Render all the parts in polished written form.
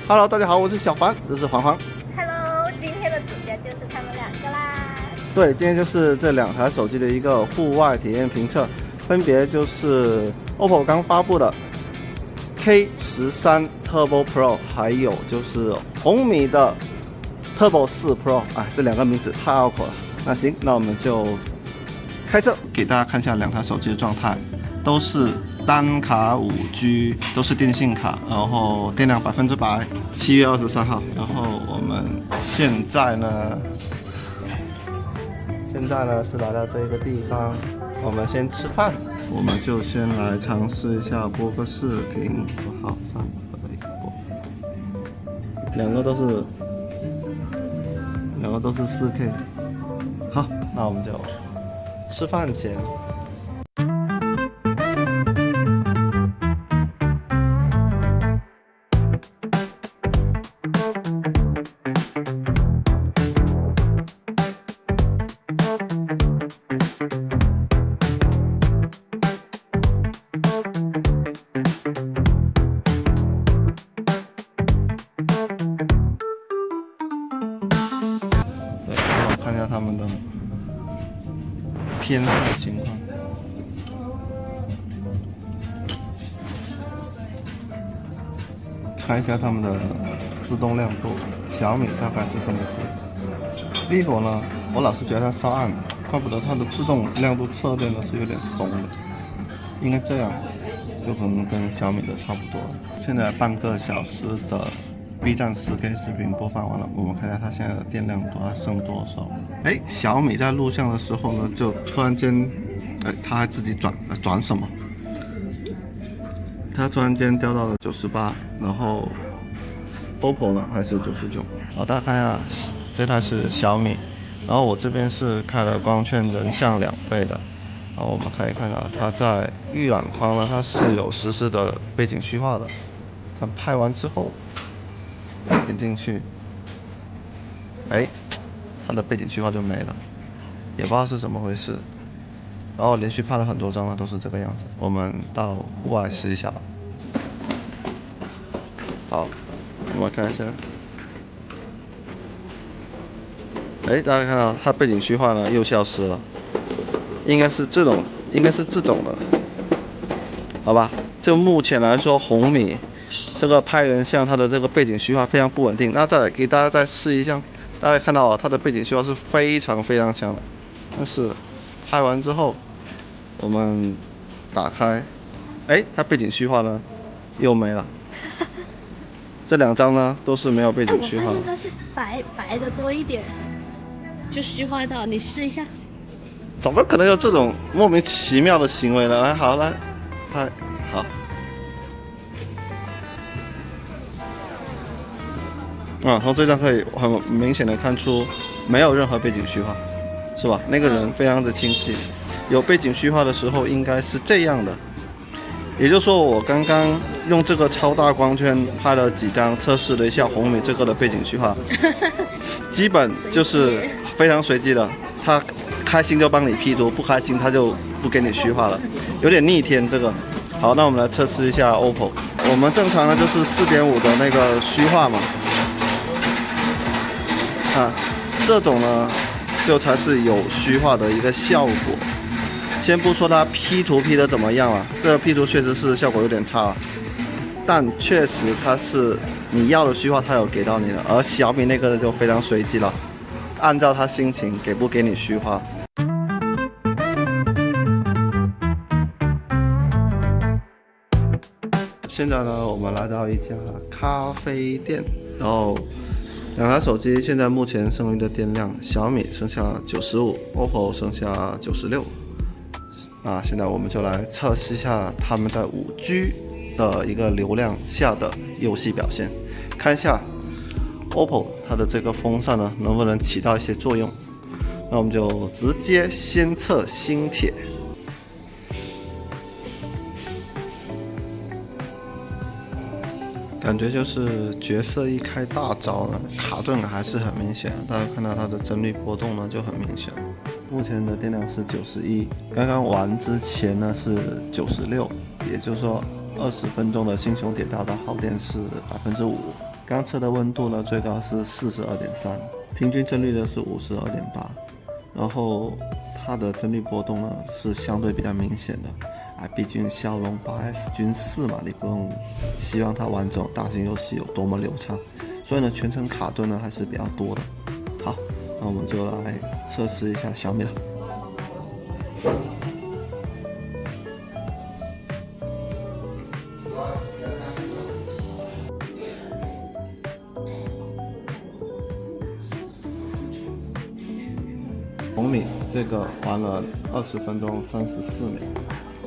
Hello， 大家好，我是小凡，这是黄黄。Hello， 今天的主角就是他们两个啦。对，今天就是这两台手机的一个户外体验评测，分别就是 OPPO 刚发布的 K13 Turbo Pro， 还有就是红米的 Turbo 4 Pro。哎，这两个名字太拗口了。那行，那我们就开车给大家看一下两台手机的状态，都是单卡5G， 都是电信卡，然后电量100%。7月23号，然后我们现在呢是来到这个地方，我们先吃饭，我们就先来尝试一下播个视频。好，3、2、1，播。两个都是4K。好，那我们就吃饭前。看一下他们的偏色情况。看一下他们的自动亮度，小米大概是这么贵。vivo 呢，我老是觉得它稍暗，怪不得它的自动亮度侧边呢是有点松的，应该这样，就可能跟小米的差不多。现在半个小时的 B 站4K 视频播放完了，我们看一下它现在的电量还剩多少。哎，小米在录像的时候呢，就突然间，它还自己转什么？它突然间掉到了98，然后 OPPO 呢还是99。好，大家看一下，这台是小米，然后我这边是开了光圈人像2倍的。然后我们可以看到，它在预览框呢，它是有实时的背景虚化的。它拍完之后，点进去，哎，它的背景虚化就没了，也不知道是怎么回事。然后连续拍了很多张呢，都是这个样子。我们到户外试一下吧。好，我们看一下。哎，大家看到它背景虚化呢又消失了，应该是这种的，好吧？就目前来说，红米这个拍人像它的这个背景虚化非常不稳定。那再给大家再试一下，大家看到它的背景虚化是非常强的，但是拍完之后，我们打开，哎，它背景虚化呢又没了。这2张呢都是没有背景虚化。我发现它是白的多一点，就虚化到，你试一下。怎么可能有这种莫名其妙的行为呢？来，好，来，拍，好。从这张可以很明显的看出没有任何背景虚化，是吧？那个人非常的清晰。有背景虚化的时候应该是这样的，也就是说我刚刚用这个超大光圈拍了几张，测试了一下红米这个的背景虚化，基本就是非常随机的，它开心就帮你 P 图，不开心它就不给你虚化了，有点逆天这个。好，那我们来测试一下 OPPO。我们正常的就是4.5的那个虚化嘛。这种呢，就才是有虚化的一个效果。先不说它 P 图 P 的怎么样了，这个 P 图确实是效果有点差，但确实它是你要的虚化，它有给到你的。而小米那个就非常随机了，按照它心情给不给你虚化。现在呢，我们来到一家咖啡店，然后两台手机现在目前剩余的电量，小米剩下95，OPPO 剩下96。现在我们就来测试一下他们在5G 的一个流量下的游戏表现，看一下 OPPO 它的这个风扇呢能不能起到一些作用。那我们就直接先测星铁。感觉就是角色一开大招呢，卡顿还是很明显。大家看到它的帧率波动呢就很明显。目前的电量是91，刚刚玩之前呢是96，也就是说20分钟的星穹铁道的耗电是5%。刚测的温度呢，最高是42.3，平均帧率呢是52.8，然后它的帧率波动呢是相对比较明显的。毕竟骁龙8S Gen 4嘛，你不用希望它玩这种大型游戏有多么流畅，所以呢全程卡顿呢还是比较多的。好，那我们就来测试一下小米了。红米这个玩了20分钟34秒，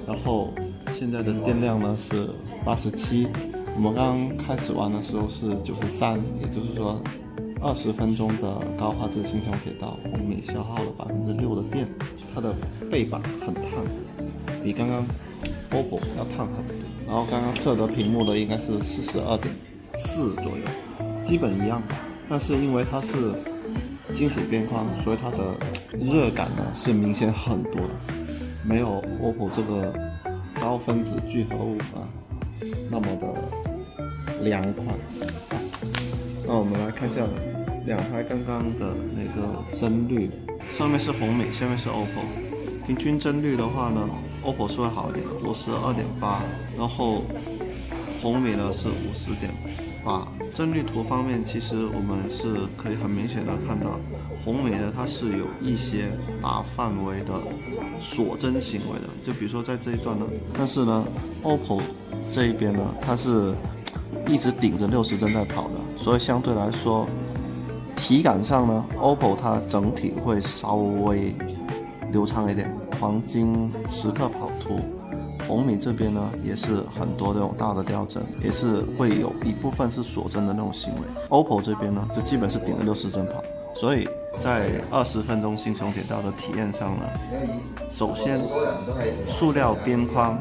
然后现在的电量呢是87，我们刚刚开始玩的时候是93，也就是说20分钟的高画质星穹铁道，红米消耗了6%的电，它的背板很烫，比刚刚 OPPO 要烫很多。然后刚刚测的屏幕呢应该是42.4左右，基本一样，但是因为它是金属边框，所以它的热感呢是明显很多的，没有 OPPO 这个高分子聚合物那么的凉快。那我们来看一下两台刚刚的那个帧率，上面是红米，下面是 OPPO。平均帧率的话呢 ，OPPO 是会好一点，52.8，然后红米呢是50.8。帧率图方面，其实我们是可以很明显的看到，红米呢它是有一些大范围的锁帧行为的，就比如说在这一段呢，但是呢 ，OPPO 这一边呢，它是一直顶着60帧在跑的，所以相对来说，体感上呢 ，OPPO 它整体会稍微流畅一点，黄金时刻跑图。红米这边呢，也是很多这种大的掉帧，也是会有一部分是锁帧的那种行为。OPPO 这边呢，就基本是顶着60帧跑，所以在20分钟星穹铁道的体验上呢，首先塑料边框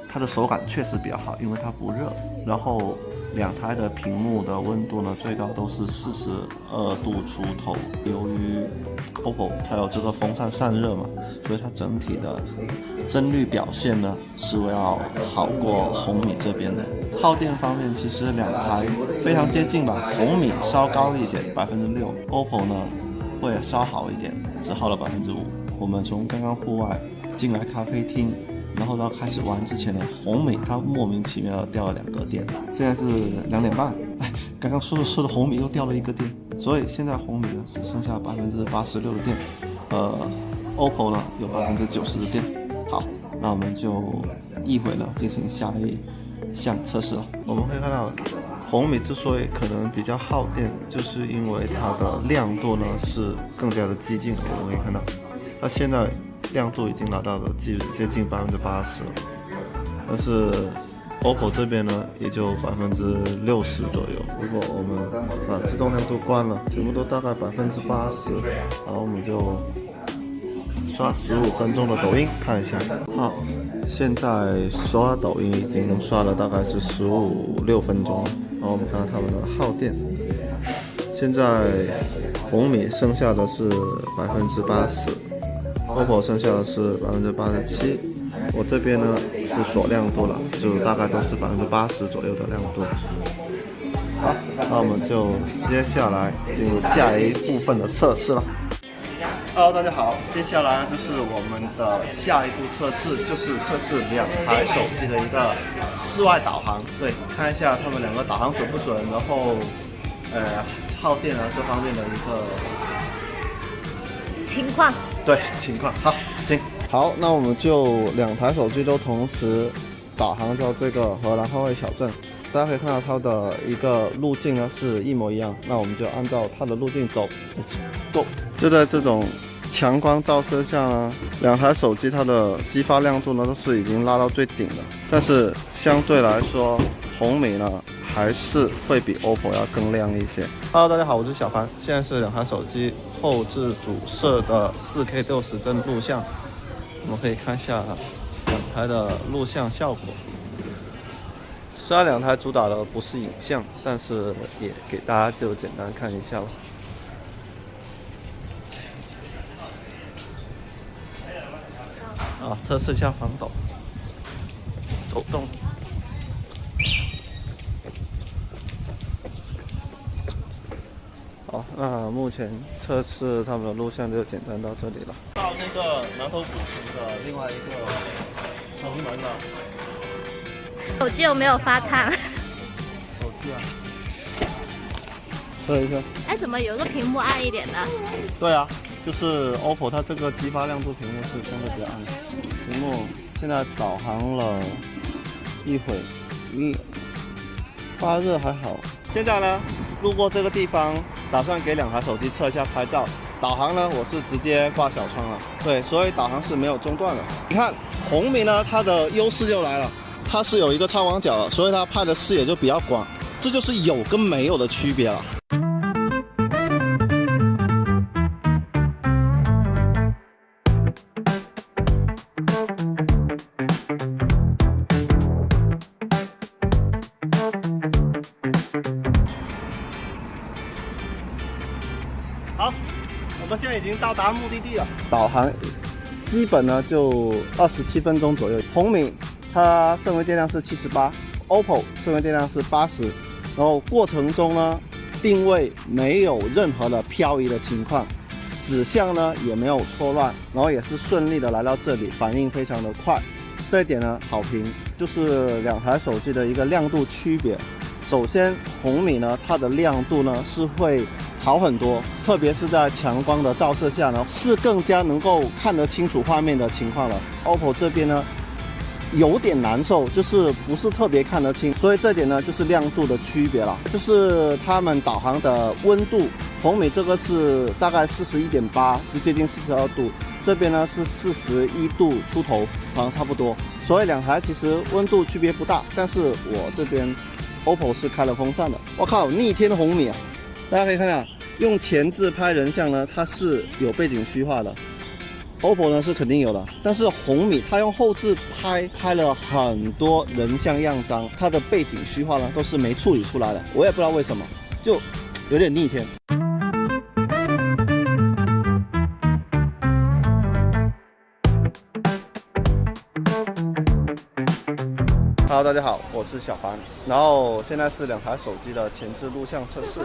它的手感确实比较好，因为它不热。然后两台的屏幕的温度呢，最高都是42度出头。由于 OPPO 它有这个风扇散热嘛，所以它整体的帧率表现呢是要好过红米这边的。耗电方面，其实两台非常接近吧，红米稍高一些6%，OPPO 呢会稍好一点，只耗了5%。我们从刚刚户外进来咖啡厅，然后到开始玩之前呢，红米它莫名其妙掉了2格电，现在是2点半，刚刚说的红米又掉了1个电，所以现在红米呢只剩下86%的电，OPPO 呢有90%的电。好，那我们就一会呢进行下一项测试了。我们可以看到，红米之所以可能比较耗电，就是因为它的亮度呢是更加的激进。我们可以看到，它现在亮度已经达到了接近80%了，但是 OPPO 这边呢也就60%左右。如果我们把自动亮度关了，全部都大概80%，然后我们就刷15分钟的抖音看一下。好，现在刷抖音已经刷了大概是6分钟了。然后我们看看他们的耗电，现在红米剩下的是80%，OPPO 剩下的是87%。我这边呢是锁亮度了，就大概都是80%左右的亮度。好，那我们就接下来进入下一部分的测试了。Hello， 大家好，接下来就是我们的下一步测试，就是测试两台手机的一个室外导航。对，看一下他们两个导航准不准，然后耗电啊这方面的一个情况。对，情况。好，行。好，那我们就两台手机都同时导航到这个荷兰后卫小镇。大家可以看到它的一个路径呢是一模一样，那我们就按照它的路径走 ，Let's go。就在这种强光照射下呢，两台手机它的激发亮度呢都是已经拉到最顶的，但是相对来说，红米呢还是会比 OPPO 要更亮一些。Hello， 大家好，我是小凡，现在是两台手机后置主摄的4K 60帧录像，我们可以看一下两台的录像效果。虽然两台主打的不是影像，但是也给大家就简单看一下了。测试一下防抖、走动。好，那目前测试他们的录像就简单到这里了。到那个南头古城的另外一个城门了。手机有没有发烫？手机啊，测一下。哎，怎么有个屏幕暗一点的？对啊，就是 OPPO 它这个激发亮度屏幕是相对比较暗的。屏幕现在导航了一会，发热还好。现在呢，路过这个地方，打算给2台手机测一下拍照。导航呢，我是直接挂小窗了。对，所以导航是没有中断的。你看红米呢，它的优势就来了，它是有一个超广角的，所以它拍的视野就比较广，这就是有跟没有的区别了。好，我们现在已经到达目的地了。导航基本呢就27分钟左右。红米它剩余电量是78，OPPO 剩余电量是80，然后过程中呢定位没有任何的漂移的情况，指向呢也没有错乱，然后也是顺利的来到这里，反应非常的快，这一点呢好评。就是2台手机的一个亮度区别。首先红米呢它的亮度呢是会好很多，特别是在强光的照射下呢，是更加能够看得清楚画面的情况了。OPPO 这边呢，有点难受，就是不是特别看得清，所以这点呢就是亮度的区别了。就是他们导航的温度，红米这个是大概41.8，就接近42度，这边呢是41度出头，好像差不多。所以2台其实温度区别不大，但是我这边 OPPO 是开了风扇的。我靠，逆天红米啊！大家可以看到，用前置拍人像呢，它是有背景虚化的。OPPO 呢是肯定有的，但是红米它用后置拍了很多人像样张，它的背景虚化呢都是没处理出来的，我也不知道为什么，就有点逆天。Hello， 大家好，我是小凡，然后现在是2台手机的前置录像测试。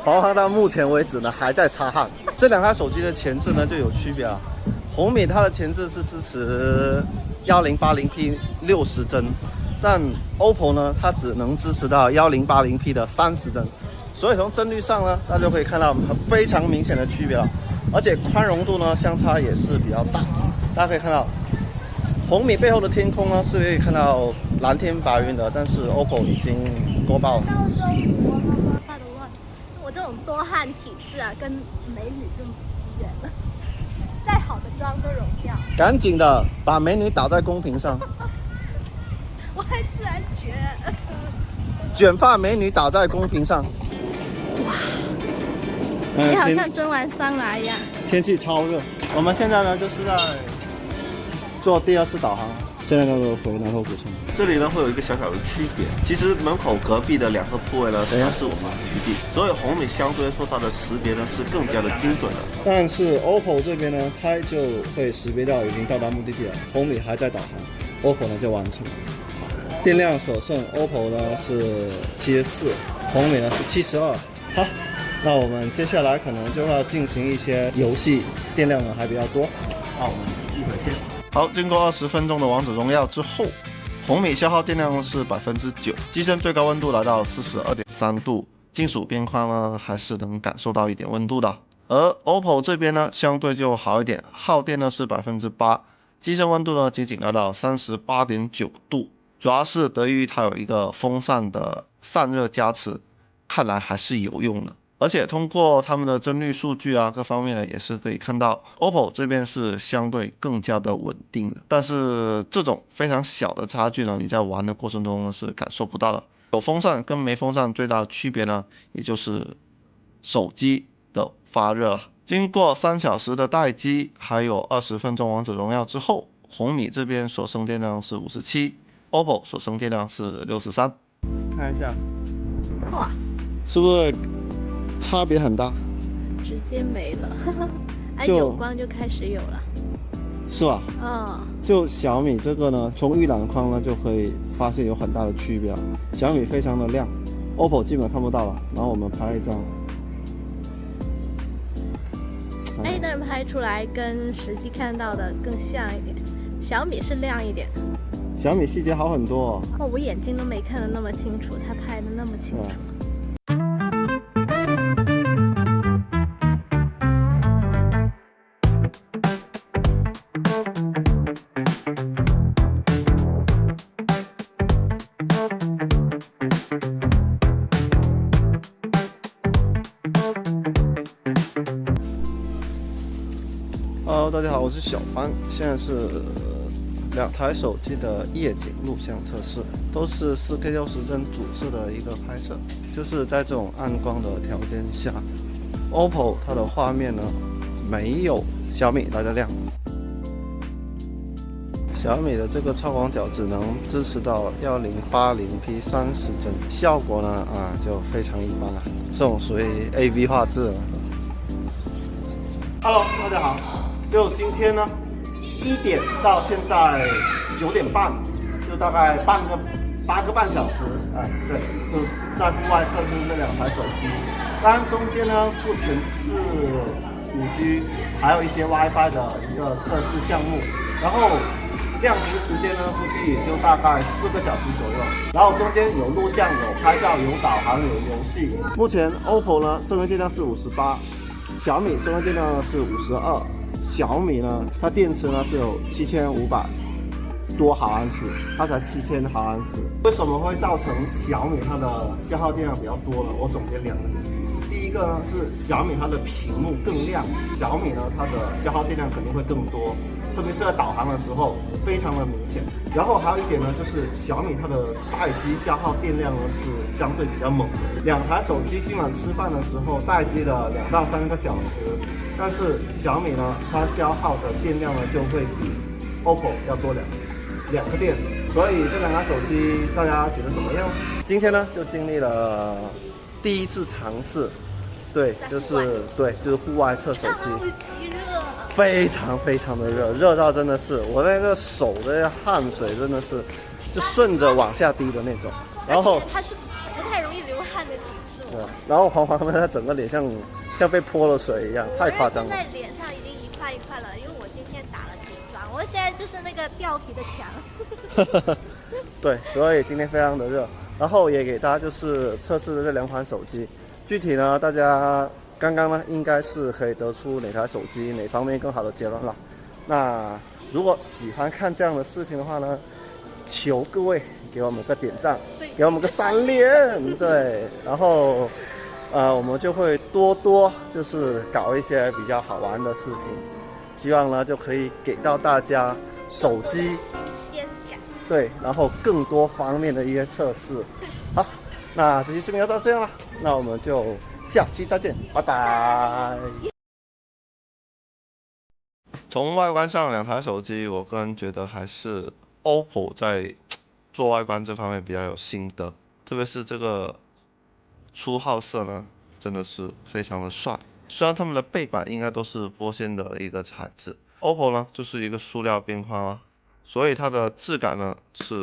导航到目前为止呢还在擦汗。这2台手机的前置呢就有区别啊。红米它的前置是支持 1080p 60帧，但 OPPO 呢它只能支持到 1080p 的30帧，所以从帧率上呢大家就可以看到非常明显的区别了，而且宽容度呢相差也是比较大。大家可以看到红米背后的天空呢是可以看到蓝天白云的，但是 OPPO 已经多爆了。我这种多汗体质啊，跟美女就远了，再好的妆都融掉。赶紧的把美女打在公屏上。我还自然卷。卷发美女打在公屏上。哇！你好像蒸完桑拿一样。天气超热。我们现在呢就是在做第2次导航，现在呢回南头古城。这里呢会有一个小小的区别，其实门口隔壁的2个铺位呢，实际上是我们的目的地，所以红米相对来说它的识别呢是更加的精准的。但是 OPPO 这边呢，它就会识别到已经到达目的地了，红米还在导航 ，OPPO 呢就完成了。电量所剩 ，OPPO 呢是74，红米呢是72。好，那我们接下来可能就要进行一些游戏，电量呢还比较多。那我们一会儿见。好，经过20分钟的王者荣耀之后，红米消耗电量是9%，机身最高温度来到42.3度，金属边框呢还是能感受到一点温度的。而 OPPO 这边呢相对就好一点，耗电呢是8%，机身温度呢仅仅来到38.9度，主要是得益于它有一个风扇的散热加持，看来还是有用的。而且通过他们的帧率数据啊，各方面呢也是可以看到 ，OPPO 这边是相对更加的稳定的。但是这种非常小的差距呢，你在玩的过程中呢是感受不到的。有风扇跟没风扇最大的区别呢，也就是手机的发热。经过3小时的待机，还有20分钟王者荣耀之后，红米这边所剩电量是57，OPPO 所剩电量是63。看一下，哇，是不是？差别很大，直接没了，哎，有光就开始有了，是吧？就小米这个呢，从预览框呢就可以发现有很大的区别了。小米非常的亮 OPPO 基本看不到了。然后我们拍一张，哎，但是拍出来跟实际看到的更像一点。小米是亮一点，小米细节好很多哦，我眼睛都没看得那么清楚，它拍的那么清楚。Hello， 大家好，我是小帆，现在是2台手机的夜景录像测试，都是4K 60帧主摄的一个拍摄，就是在这种暗光的条件下 ，OPPO 它的画面呢没有小米来的亮。小米的这个超广角只能支持到1080p 30帧，效果呢就非常一般了，这种属于 AV 画质了。Hello， 大家好。就今天呢，1点到现在9点半，就大概8个半小时，对，就在户外测试这2台手机。当然中间呢不全是5G， 还有一些 WiFi 的一个测试项目。然后亮屏时间呢，估计也就大概4个小时左右。然后中间有录像、有拍照、有导航、有游戏。目前 OPPO 呢升温电量是58，小米升温电量是52。小米呢，它电池呢是有7500多毫安时，它才7000毫安时。为什么会造成小米它的消耗电量比较多呢？我总结2个点。第一个呢是小米它的屏幕更亮，小米呢它的消耗电量肯定会更多，特别是在导航的时候非常的明显。然后还有一点呢，就是小米它的待机消耗电量呢是相对比较猛的，2台手机今晚吃饭的时候待机了2到3个小时，但是小米呢它消耗的电量呢就会比 OPPO 要多两个电，所以这2台手机大家觉得怎么样？今天呢就经历了第一次尝试，对，就是户外测手机，非常非常的热，热到真的是我那个手的汗水真的是就顺着往下滴的那种，然后它是不太容易流汗的体质，对，然后黄黄的，它整个脸像被泼了水一样，太夸张了。现在脸上已经一块一块了，因为我今天打了底妆，我现在就是那个掉皮的墙。对，所以今天非常的热，然后也给大家就是测试的这2款手机，具体呢大家刚刚呢应该是可以得出哪台手机哪方面更好的结论了。那如果喜欢看这样的视频的话呢，求各位给我们个点赞，给我们个3连，对，然后我们就会多就是搞一些比较好玩的视频，希望呢就可以给到大家手机新鲜感。对，然后更多方面的一些测试。好，那这期视频就到这样了，那我们就下期再见，拜拜。从外观上，2台手机，我个人觉得还是 OPPO 在做外观这方面比较有心得，特别是这个初号色呢，真的是非常的帅。虽然他们的背板应该都是玻纤的一个材质，OPPO 呢就是一个塑料边框啊，所以它的质感呢是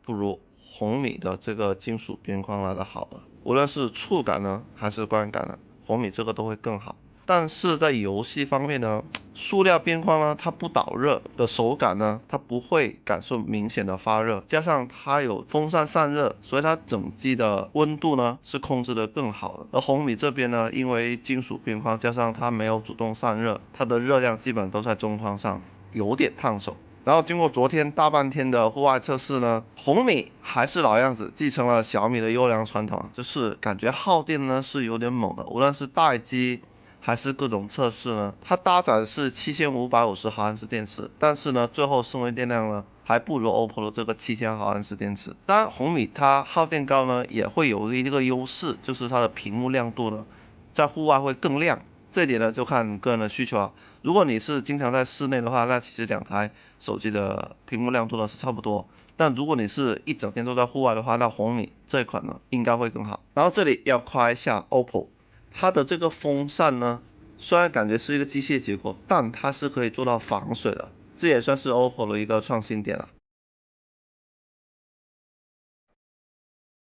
不如红米的这个金属边框来的好的，无论是触感呢还是观感呢，红米这个都会更好。但是在游戏方面呢，塑料边框呢它不导热的手感呢，它不会感受明显的发热，加上它有风扇散热，所以它整机的温度呢是控制的更好的。而红米这边呢，因为金属边框加上它没有主动散热，它的热量基本都在中框上，有点烫手。然后经过昨天大半天的户外测试呢，红米还是老样子，继承了小米的优良传统，就是感觉耗电呢是有点猛的，无论是待机还是各种测试呢，它搭载是7550毫安时电池，但是呢最后升温电量呢还不如 OPPO 的这个7000毫安时电池。当然红米它耗电高呢也会有一个优势，就是它的屏幕亮度呢在户外会更亮，这一点呢就看个人的需求啊。如果你是经常在室内的话，那其实2台手机的屏幕亮度呢是差不多，但如果你是一整天都在户外的话，那红米这一款呢应该会更好。然后这里要夸一下 OPPO， 它的这个风扇呢虽然感觉是一个机械结构，但它是可以做到防水的，这也算是 OPPO 的一个创新点了。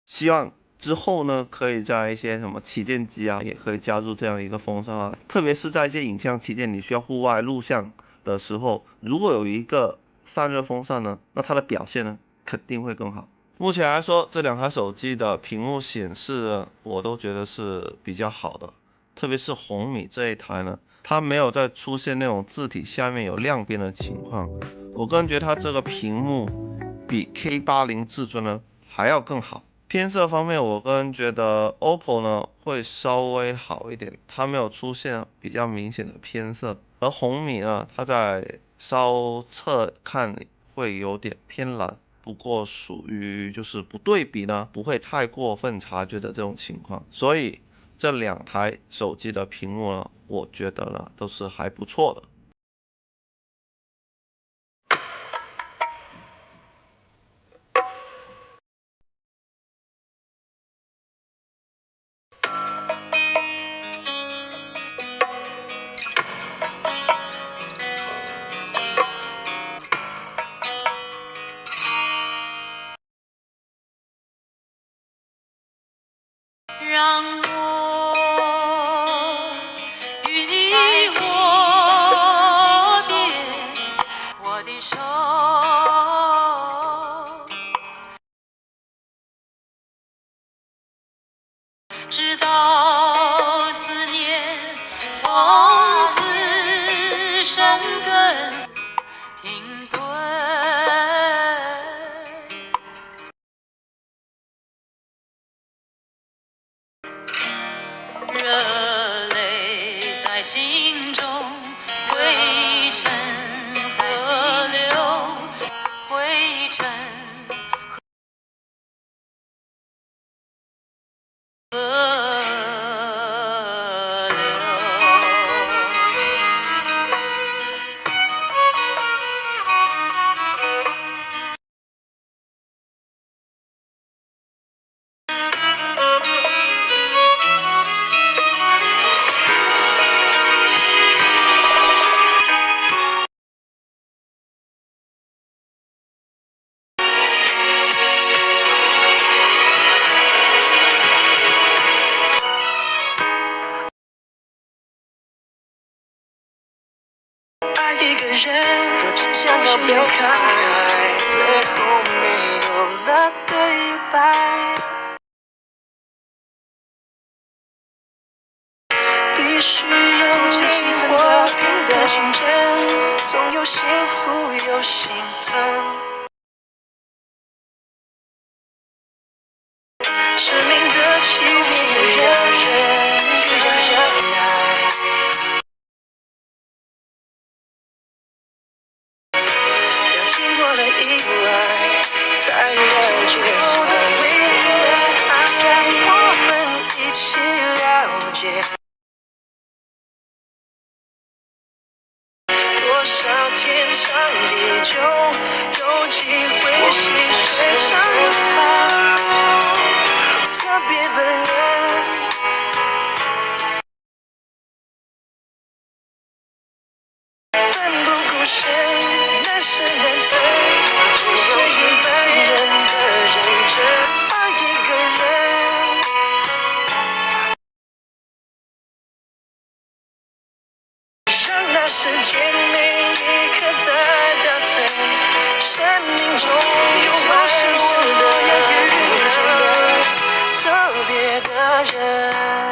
希望之后呢，可以在一些什么旗舰机啊，也可以加入这样一个风扇啊。特别是在一些影像旗舰，你需要户外录像的时候，如果有一个散热风扇呢，那它的表现呢肯定会更好。目前来说，这两台手机的屏幕显示呢，我都觉得是比较好的，特别是红米这一台呢，它没有再出现那种字体下面有亮边的情况。我个人觉得它这个屏幕比 K80 至尊呢还要更好。偏色方面，我个人觉得 OPPO 呢会稍微好一点，它没有出现比较明显的偏色，而红米呢，它在稍侧看会有点偏蓝。不过属于就是不对比呢，不会太过分察觉的这种情况，所以这两台手机的屏幕呢，我觉得呢都是还不错的。让我与你握别，我的手，直到思念从此生根停顿。热泪在心中汇成，在心中汇成河流。爱一个人，若只想要表开，最后没有了对白。必须有几分的平的竞争，总有幸福有心疼。生命的起伏让人需要忍耐。经过了意外，才了解所谓的爱，让我们一起了解，多少天长地久，有机会细水长流。特别的人，奋不顾身，难舍难分，只是一般人的认真。爱一个人，让那时间每一刻在倒退，生命中有我是我的特别的人。